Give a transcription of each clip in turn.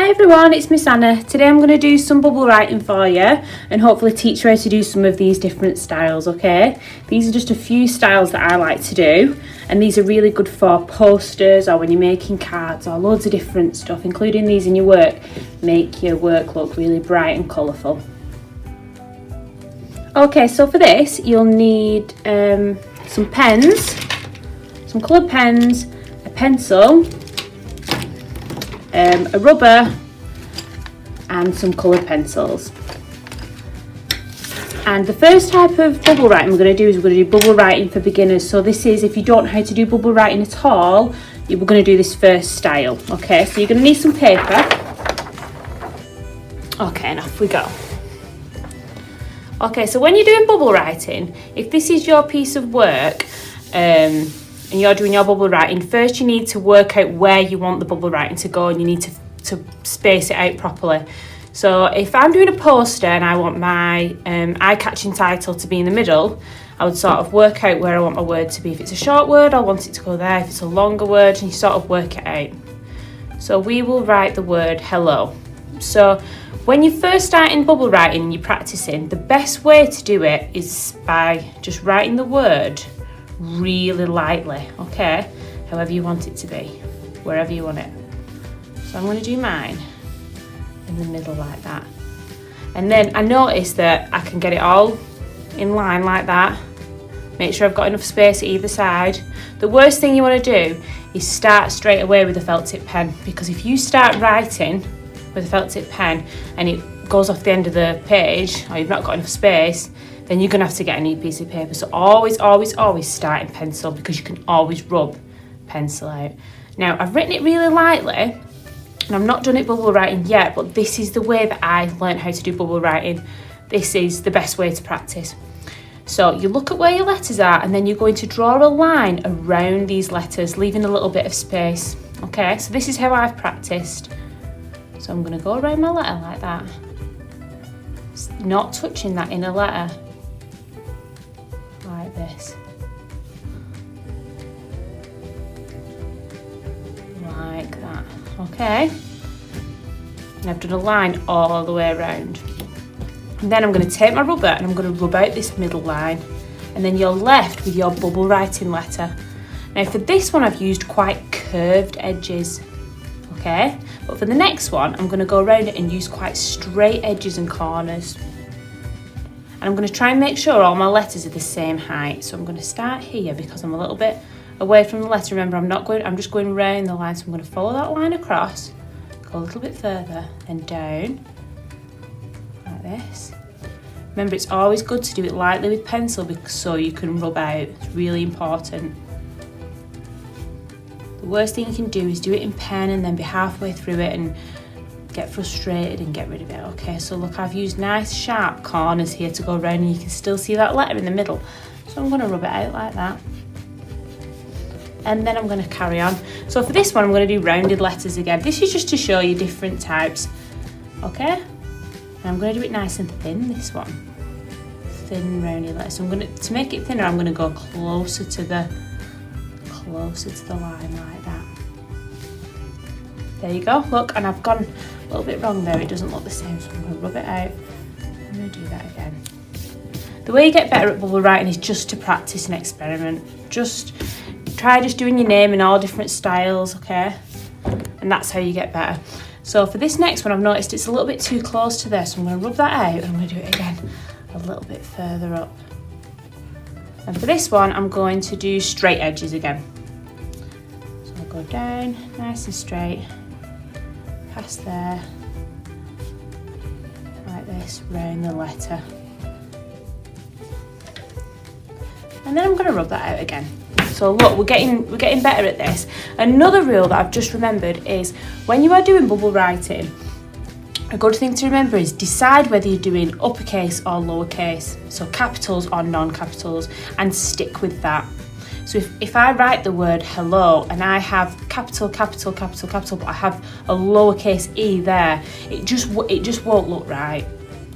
Hi everyone, it's Miss Anna. Today I'm going to do some bubble writing for you and hopefully teach you how to do some of these different styles, okay? These are just a few styles that I like to do, and these are really good for posters or when you're making cards or loads of different stuff, including these in your work. Make your work look really bright and colourful. Okay, so for this you'll need some pens, some coloured pens, a pencil, a rubber and some coloured pencils. And the first type of bubble writing we're going to do is we're going to do bubble writing for beginners. So this is if you don't know how to do bubble writing at all, we're going to do this first style. Okay, so you're going to need some paper. Okay, and off we go. Okay, so when you're doing bubble writing, if this is your piece of work and you're doing your bubble writing, first you need to work out where you want the bubble writing to go, and you need to space it out properly. So if I'm doing a poster and I want my eye-catching title to be in the middle, I would sort of work out where I want my word to be. If it's a short word, I want it to go there. If it's a longer word, and you sort of work it out. So we will write the word hello. So when you first start in bubble writing and you're practicing, the best way to do it is by just writing the word really lightly, okay? However you want it to be, wherever you want it. So I'm going to do mine in the middle like that. And then I notice that I can get it all in line like that. Make sure I've got enough space at either side. The worst thing you want to do is start straight away with a felt tip pen, because if you start writing with a felt tip pen and it goes off the end of the page, or you've not got enough space, then you're going to have to get a new piece of paper. So always start in pencil, because you can always rub pencil out. Now I've written it really lightly and I've not done it bubble writing yet, but this is the way that I learned how to do bubble writing. This is the best way to practice. So you look at where your letters are and then you're going to draw a line around these letters, leaving a little bit of space. Okay, so this is how I've practiced. So I'm going to go around my letter like that, not touching that inner letter. Like this. Like that. Okay. And I've done a line all the way around. And then I'm going to take my rubber and I'm going to rub out this middle line. And then you're left with your bubble writing letter. Now for this one I've used quite curved edges. Okay. But for the next one I'm going to go around it and use quite straight edges and corners. And I'm going to try and make sure all my letters are the same height. So I'm going to start here because I'm a little bit away from the letter. Remember, I'm just going around the line. So I'm going to follow that line across, go a little bit further and down, like this. Remember, it's always good to do it lightly with pencil so you can rub out. It's really important. The worst thing you can do is do it in pen and then be halfway through it and get frustrated and get rid of it. Okay, so look, I've used nice sharp corners here to go around and you can still see that letter in the middle. So I'm going to rub it out like that. And then I'm going to carry on. So for this one I'm going to do rounded letters again. This is just to show you different types. Okay, and I'm going to do it nice and thin, this one. Thin rounded letters. So I'm going to make it thinner, I'm going to go closer to the line like that. There you go, look, and I've gone a little bit wrong there, it doesn't look the same, so I'm going to rub it out. I'm going to do that again. The way you get better at bubble writing is just to practice and experiment. Just try doing your name in all different styles, okay? And that's how you get better. So for this next one, I've noticed it's a little bit too close to there, so I'm going to rub that out and I'm going to do it again a little bit further up. And for this one, I'm going to do straight edges again. So I'll go down, nice and straight. Past there, like this, round the letter. And then I'm going to rub that out again. So look, we're getting better at this. Another rule that I've just remembered is when you are doing bubble writing, a good thing to remember is decide whether you're doing uppercase or lowercase, so capitals or non-capitals, and stick with that. So if I write the word hello and I have capital, capital, capital, capital, but I have a lowercase e there, it just won't look right,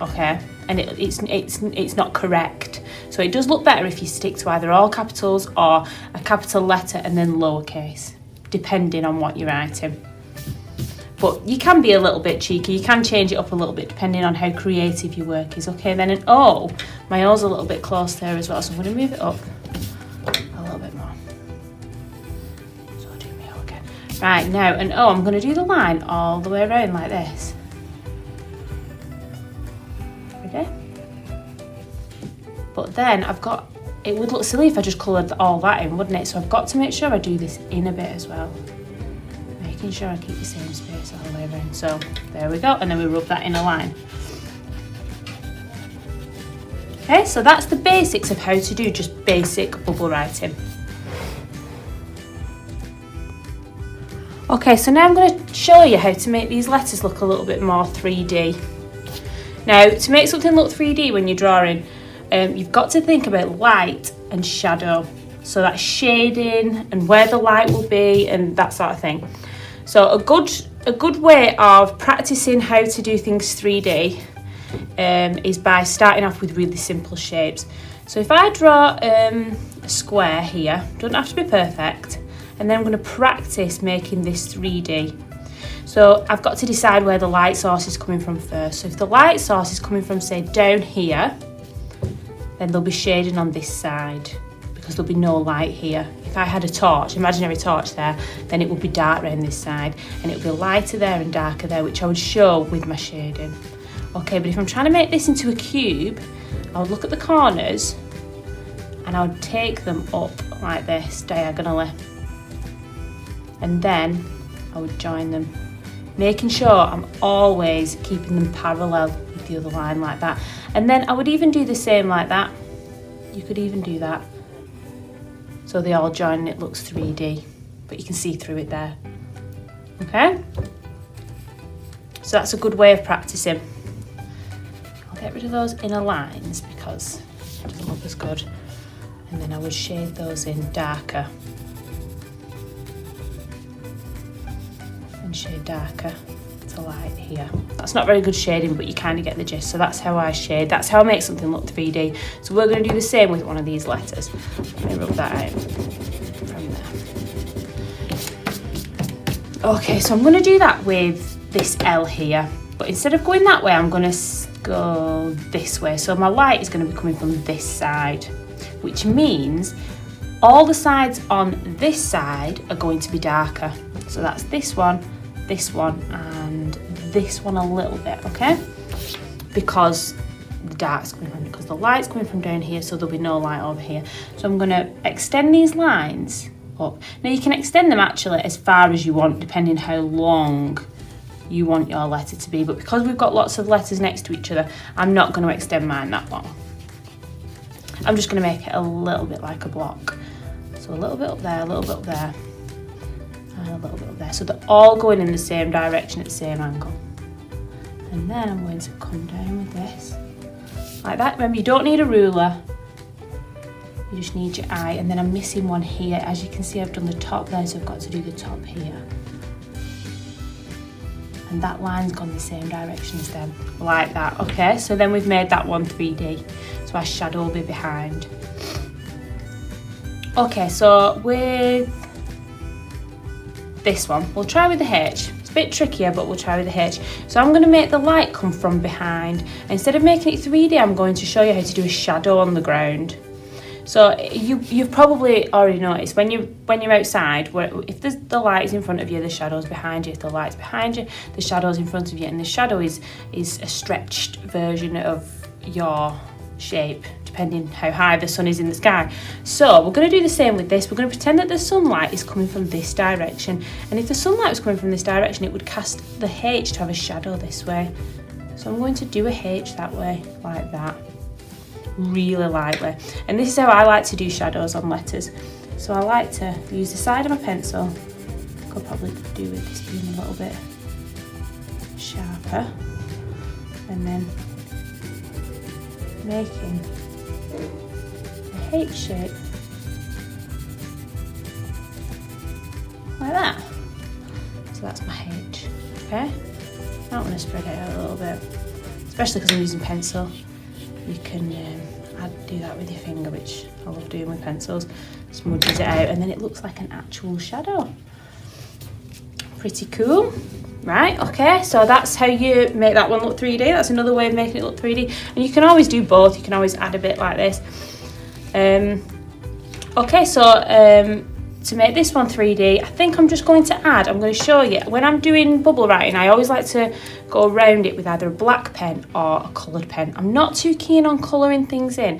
okay? And it's not correct. So it does look better if you stick to either all capitals or a capital letter and then lowercase, depending on what you're writing. But you can be a little bit cheeky, you can change it up a little bit depending on how creative your work is. Okay, then an O, my O's a little bit close there as well, so I'm going to move it up a little bit more. So I'll do my O again. Right, now an O, I'm going to do the line all the way around like this. Okay. But then I've got, it would look silly if I just coloured all that in, wouldn't it? So I've got to make sure I do this in a bit as well. Making sure I keep the same space all the way around. So there we go, and then we rub that in a line. Okay, so that's the basics of how to do just basic bubble writing. Okay, so now I'm going to show you how to make these letters look a little bit more 3D. Now, to make something look 3D when you're drawing, you've got to think about light and shadow. So that's shading and where the light will be and that sort of thing. So a good way of practicing how to do things 3D is by starting off with really simple shapes. So if I draw a square here, doesn't have to be perfect, and then I'm going to practice making this 3D. So I've got to decide where the light source is coming from first. So if the light source is coming from, say, down here, then there'll be shading on this side because there'll be no light here. If I had a torch, imaginary torch there, then it would be dark around this side and it would be lighter there and darker there, which I would show with my shading. Okay, but if I'm trying to make this into a cube, I would look at the corners and I would take them up like this, diagonally. And then I would join them, making sure I'm always keeping them parallel with the other line like that. And then I would even do the same like that. You could even do that. So they all join and it looks 3D, but you can see through it there. Okay? So that's a good way of practicing. I'll get rid of those inner lines because it doesn't look as good. And then I would shade those in darker. And shade darker to light here. That's not very good shading, but you kind of get the gist. So that's how I shade. That's how I make something look 3D. So we're going to do the same with one of these letters. Let me rub that out from there. Okay, so I'm going to do that with this L here. But instead of going that way, I'm going to go this way. So my light is going to be coming from this side, which means all the sides on this side are going to be darker. So that's this one, and this one a little bit, okay? Because the dark's coming from, because the light's coming from down here, so there'll be no light over here. So I'm gonna extend these lines up. Now you can extend them actually as far as you want, depending how long you want your letter to be, but because we've got lots of letters next to each other, I'm not gonna extend mine that long. I'm just gonna make it a little bit like a block. So a little bit up there, a little bit up there, and a little bit up there. So they're all going in the same direction at the same angle. And then I'm going to come down with this, like that. Remember, you don't need a ruler, you just need your eye. And then I'm missing one here. As you can see, I've done the top there, so I've got to do the top here. And that line's gone the same direction as them, like that. Okay, so then we've made that one 3D. So our shadow will be behind. Okay, so with this one, we'll try with the H. It's a bit trickier, but we'll try with the H. So I'm going to make the light come from behind. Instead of making it 3D, I'm going to show you how to do a shadow on the ground. So you've probably already noticed when you're outside, if the light is in front of you, the shadow's behind you. If the light's behind you, the shadow's in front of you, and the shadow is a stretched version of your shape, depending how high the sun is in the sky. So we're going to do the same with this. We're going to pretend that the sunlight is coming from this direction, and if the sunlight was coming from this direction, it would cast the H to have a shadow this way. So I'm going to do a H that way, like that, really lightly. And this is how I like to do shadows on letters. So I like to use the side of my pencil. Could probably do with this being a little bit sharper, and then making a H shape like that. So that's my H, okay? I want to spread it out a little bit, especially because I'm using pencil. You can do that with your finger, which I love doing with pencils. Smudges it out and then it looks like an actual shadow. Pretty cool. Right, okay, so that's how you make that one look 3D. That's another way of making it look 3D. And you can always do both. You can always add a bit like this. Okay, so to make this one 3D, I think I'm just going to add, I'm going to show you, when I'm doing bubble writing, I always like to go around it with either a black pen or a coloured pen. I'm not too keen on colouring things in.